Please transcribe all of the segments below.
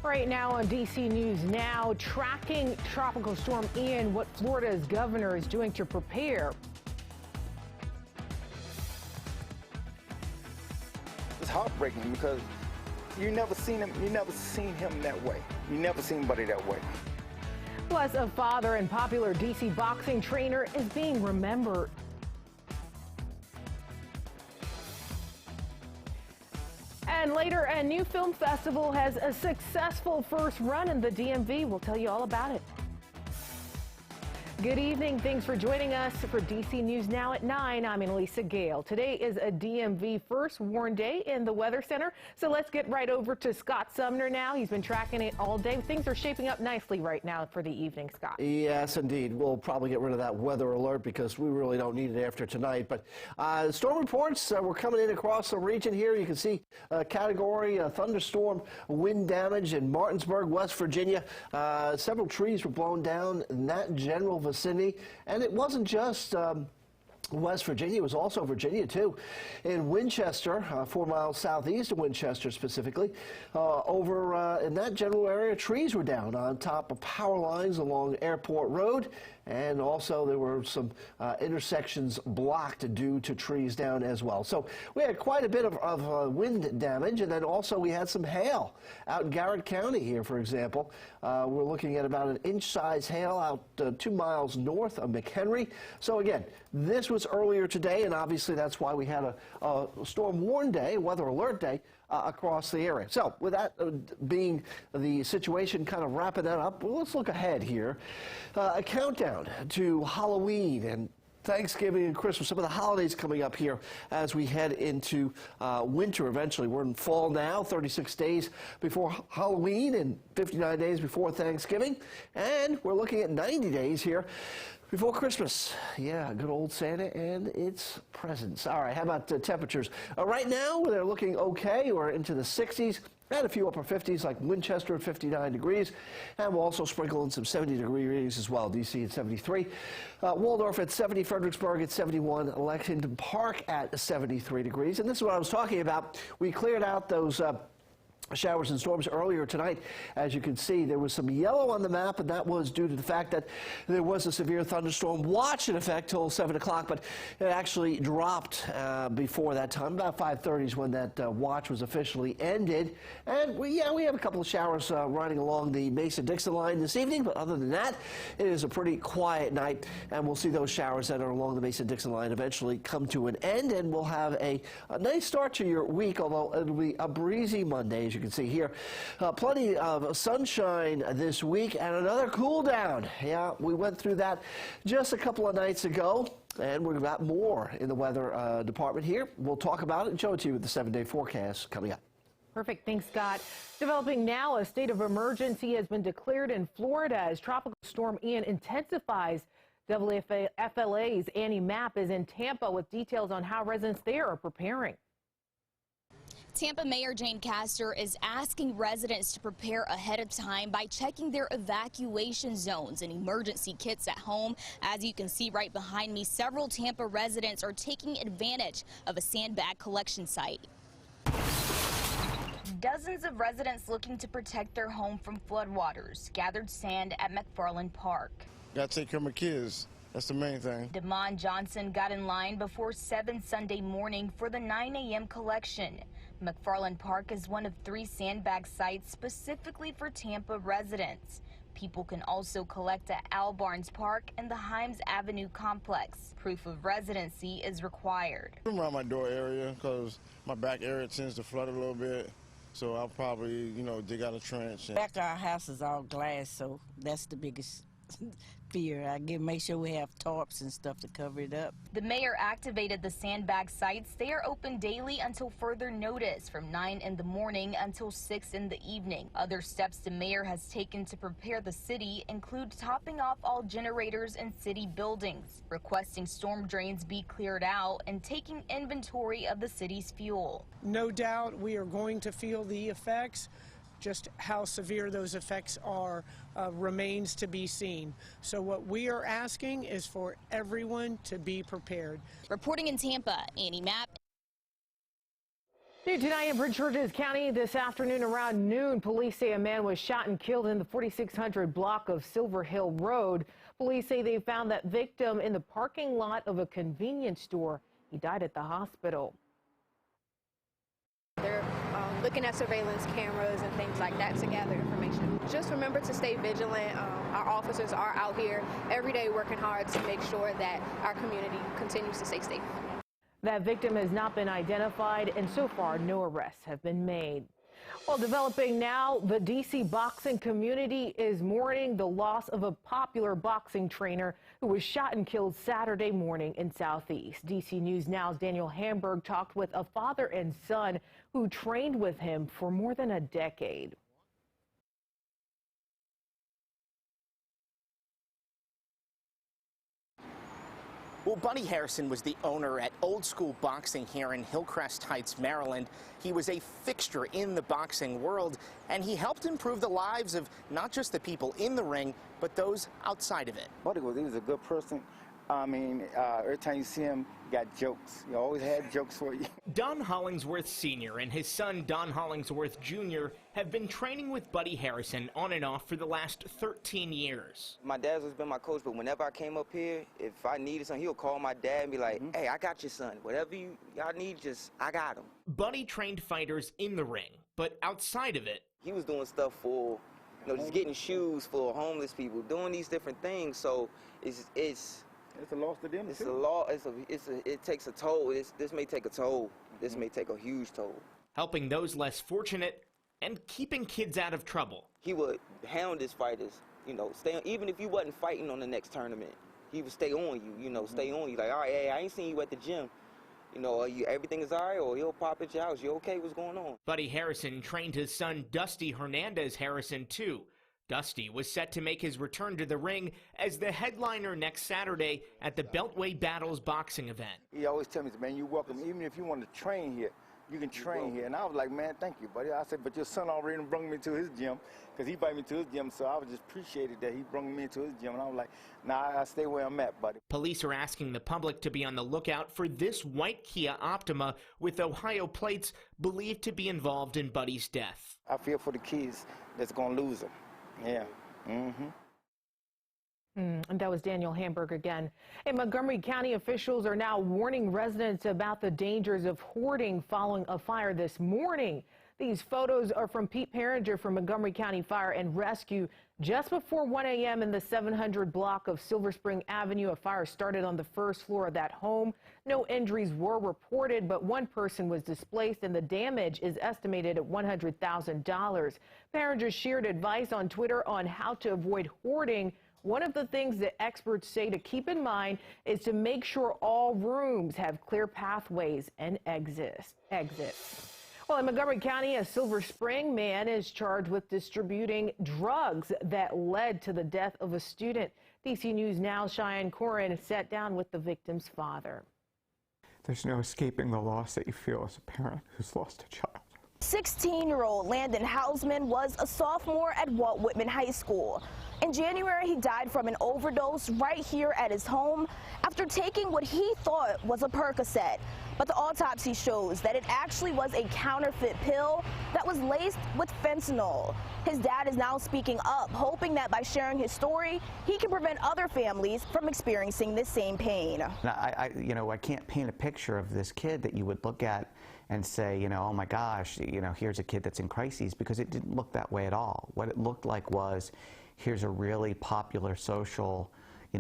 Right now on DC News Now, tracking Tropical Storm Ian, what Florida's governor is doing to prepare. It's heartbreaking because you never seen him that way. You never seen anybody that way. Plus, a father and popular DC boxing trainer is being remembered. And later, a new film festival has a successful first run in the DMV. We'll tell you all about it. Good evening. Thanks for joining us for DC News Now at 9. I'm Annalisa Gale. Today is a DMV first warn day in the Weather Center. So let's get right over to Scott Sumner now. He's been tracking it all day. Things are shaping up nicely right now for the evening, Scott. Yes, indeed. We'll probably get rid of that weather alert because we really don't need it after tonight. But storm reports were coming in across the region here. You can see category thunderstorm wind damage in Martinsburg, West Virginia. Several trees were blown down in that general vicinity. And it wasn't just West Virginia, it was also Virginia, too. In Winchester, 4 miles southeast of Winchester specifically, over in that general area, trees were down on top of power lines along Airport Road. And also there were some intersections blocked due to trees down as well. So we had quite a bit of wind damage, and then also we had some hail out in Garrett County here, for example. We're looking at about an inch-size hail out 2 miles north of McHenry. So again, this was earlier today, and obviously that's why we had a storm warn day, weather alert day, across the area. So with that being the situation, kind of wrapping that up, well, let's look ahead here. A countdown to Halloween and Thanksgiving and Christmas, some of the holidays coming up here as we head into winter eventually. We're in fall now, 36 days before Halloween and 59 days before Thanksgiving. And we're looking at 90 days here before Christmas. Yeah, good old Santa and its presents. All right, how about the temperatures? Right now, they're looking okay. We're into the 60s. And a few upper 50s like Winchester at 59 degrees. And we'll also sprinkle in some 70-degree readings as well. DC at 73. Waldorf at 70. Fredericksburg at 71. Lexington Park at 73 degrees. And this is what I was talking about. We cleared out those showers and storms earlier tonight. As you can see, there was some yellow on the map, and that was due to the fact that there was a severe thunderstorm watch in effect till 7 o'clock, but it actually dropped before that time. About 5:30 is when that watch was officially ended. And we have a couple of showers running along the Mason-Dixon line this evening, but other than that, it is a pretty quiet night, and we'll see those showers that are along the Mason-Dixon line eventually come to an end, and we'll have a nice start to your week, although it'll be a breezy Monday. As you can see here, plenty of sunshine this week and another cool down. Yeah, we went through that just a couple of nights ago, and we've got more in the weather department here. We'll talk about it and show it to you with the 7-day forecast coming up. Perfect. Thanks, Scott. Developing now, a state of emergency has been declared in Florida as Tropical Storm Ian intensifies. WFLA's Annie Mapp is in Tampa with details on how residents there are preparing. Tampa Mayor Jane Castor is asking residents to prepare ahead of time by checking their evacuation zones and emergency kits at home. As you can see right behind me, several Tampa residents are taking advantage of a sandbag collection site. Dozens of residents looking to protect their home from floodwaters gathered sand at McFarland Park. Gotta take care of my kids. That's the main thing. Damon Johnson got in line before 7 Sunday morning for the 9 a.m. collection. McFarland Park is one of 3 sandbag sites specifically for Tampa residents. People can also collect at Al Barnes Park and the Himes Avenue complex. Proof of residency is required. I'm around my door area because my back area tends to flood a little bit. So I'll probably, dig out a trench. Back of our house is all glass, so that's the biggest fear. Make sure we have tarps and stuff to cover it up. The mayor activated the sandbag sites. They are open daily until further notice from 9 in the morning until 6 in the evening. Other steps the mayor has taken to prepare the city include topping off all generators in city buildings, requesting storm drains be cleared out, and taking inventory of the city's fuel. No doubt we are going to feel the effects. Just how severe those effects are remains to be seen. So what we are asking is for everyone to be prepared. Reporting in Tampa, Annie Mapp. New tonight in Prince George's County this afternoon around noon, police say a man was shot and killed in the 4600 block of Silver Hill Road. Police say they found that victim in the parking lot of a convenience store. He died at the hospital. They're looking at surveillance cameras and things like that to gather information. Just remember to stay vigilant. Our officers are out here every day working hard to make sure that our community continues to stay safe. That victim has not been identified, and so far no arrests have been made. Well, developing now, the D.C. boxing community is mourning the loss of a popular boxing trainer who was shot and killed Saturday morning in Southeast. D.C. News Now's Daniel Hamburg talked with a father and son who trained with him for more than a decade. Well, Buddy Harrison was the owner at Old School Boxing here in Hillcrest Heights, Maryland. He was a fixture in the boxing world, and he helped improve the lives of not just the people in the ring, but those outside of it. Buddy he was a good person. I mean, every time you see him, he got jokes. He always had jokes for you. Don Hollingsworth Sr. and his son Don Hollingsworth Jr. have been training with Buddy Harrison on and off for the last 13 years. My dad's always been my coach, but whenever I came up here, if I needed something, he'll call my dad and be like, hey, I got your son. Whatever y'all need, I got him. Buddy trained fighters in the ring, but outside of it, he was doing stuff for, just getting shoes for homeless people, doing these different things. So it's a loss to them, it's too. It takes a toll. This may take a toll. This may take a huge toll. Helping those less fortunate and keeping kids out of trouble. He would hound his fighters, stay on, even if you wasn't fighting on the next tournament, he would stay on you, stay on you. Like, all right, hey, I ain't seen you at the gym. Everything is all right, or he'll pop at your house. You okay? What's going on? Buddy Harrison trained his son Dusty Hernandez Harrison, too. Dusty was set to make his return to the ring as the headliner next Saturday at the Beltway Battles boxing event. He always tells me, man, you're welcome. Even if you want to train here, you can train here. And I was like, man, thank you, buddy. I said, but your son already brought me to his gym, because he invited me to his gym, so I was just appreciated that he brought me into his gym. And I was like, nah, I stay where I'm at, buddy. Police are asking the public to be on the lookout for this white Kia Optima with Ohio plates believed to be involved in Buddy's death. I feel for the kids that's going to lose them. Yeah. And that was Daniel Hamburg again. In Montgomery County, officials are now warning residents about the dangers of hoarding following a fire this morning. These photos are from Pete Paringer from Montgomery County Fire and Rescue. Just before 1 a.m. in the 700 block of Silver Spring Avenue, a fire started on the first floor of that home. No injuries were reported, but one person was displaced, and the damage is estimated at $100,000. Paringer shared advice on Twitter on how to avoid hoarding. One of the things that experts say to keep in mind is to make sure all rooms have clear pathways and exits. Well, in Montgomery County, a Silver Spring man is charged with distributing drugs that led to the death of a student. DC News Now, Cheyenne Corin sat down with the victim's father. There's no escaping the loss that you feel as a parent who's lost a child. 16-year-old Landon Hausman was a sophomore at Walt Whitman High School. In January, he died from an overdose right here at his home after taking what he thought was a Percocet. But the autopsy shows that it actually was a counterfeit pill that was laced with fentanyl. His dad is now speaking up, hoping that by sharing his story, he can prevent other families from experiencing this same pain. I can't paint a picture of this kid that you would look at and say, oh my gosh, here's a kid that's in crises, because it didn't look that way at all. What it looked like was, here's a really popular social,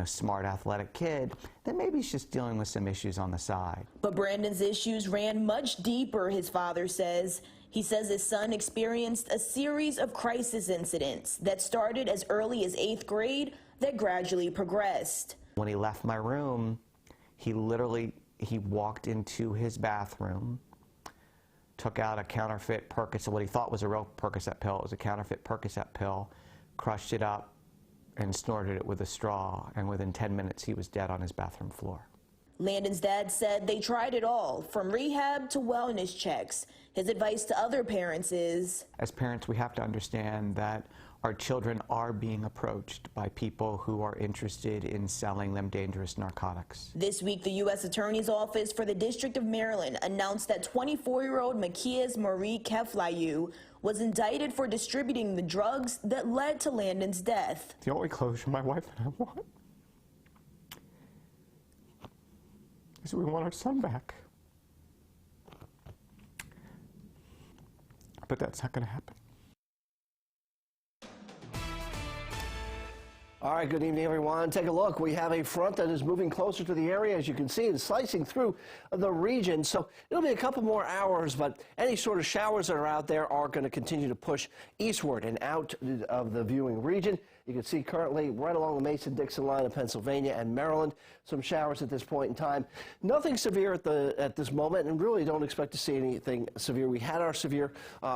smart athletic kid that maybe he's just dealing with some issues on the side. But Brandon's issues ran much deeper, his father says. He says his son experienced a series of crisis incidents that started as early as 8th grade that gradually progressed. When he left my room, he walked into his bathroom, took out a counterfeit Percocet, what he thought was a real Percocet pill. It was a counterfeit Percocet pill, crushed it up, and snorted it with a straw, and within 10 minutes he was dead on his bathroom floor. Landon's dad said they tried it all, from rehab to wellness checks. His advice to other parents is, as parents, we have to understand that our children are being approached by people who are interested in selling them dangerous narcotics. This week, the U.S. Attorney's Office for the District of Maryland announced that 24-year-old Makias Marie Keflayu was indicted for distributing the drugs that led to Landon's death. The only closure my wife and I want is we want our son back. But that's not going to happen. All right, good evening, everyone. Take a look. We have a front that is moving closer to the area, as you can see, and slicing through the region. So it'll be a couple more hours, but any sort of showers that are out there are going to continue to push eastward and out of the viewing region. You can see currently right along the Mason-Dixon line of Pennsylvania and Maryland, some showers at this point in time. Nothing severe at this moment, and really don't expect to see anything severe. We had our severe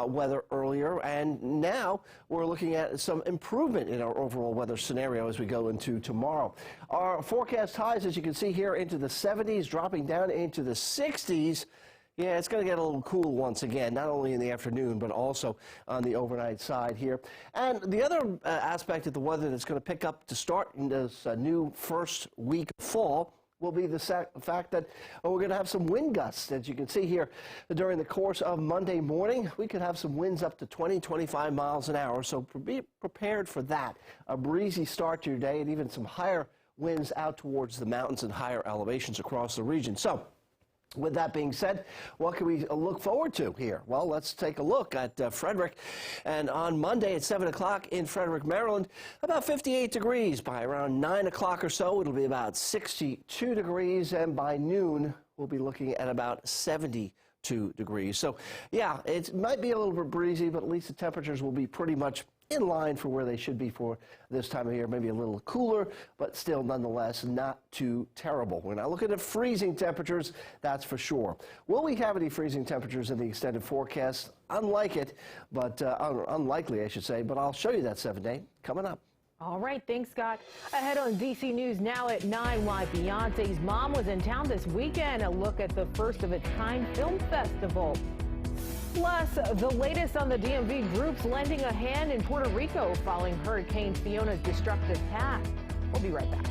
weather earlier, and now we're looking at some improvement in our overall weather scenario as we go into tomorrow. Our forecast highs, as you can see here, into the 70s, dropping down into the 60s. Yeah, it's going to get a little cool once again, not only in the afternoon, but also on the overnight side here. And the other aspect of the weather that's going to pick up to start in this new first week of fall will be the fact that we're going to have some wind gusts. As you can see here, during the course of Monday morning, we could have some winds up to 20, 25 miles an hour. So be prepared for that. A breezy start to your day, and even some higher winds out towards the mountains and higher elevations across the region. So with that being said, what can we look forward to here? Well, let's take a look at Frederick. And on Monday at 7 o'clock in Frederick, Maryland, about 58 degrees. By around 9 o'clock or so, it'll be about 62 degrees. And by noon, we'll be looking at about 72 degrees. So, yeah, it might be a little bit breezy, but at least the temperatures will be pretty much in line for where they should be for this time of year. Maybe a little cooler, but still nonetheless not too terrible. We're not looking at freezing temperatures, that's for sure. Will we have any freezing temperatures in the extended forecast? Unlikely, I should say, but I'll show you that 7-day coming up. All right, thanks, Scott. Ahead on DC News now at 9, why Beyonce's mom was in town this weekend. A look at the first of its kind film festival. Plus, the latest on the DMV groups lending a hand in Puerto Rico following Hurricane Fiona's destructive path. We'll be right back.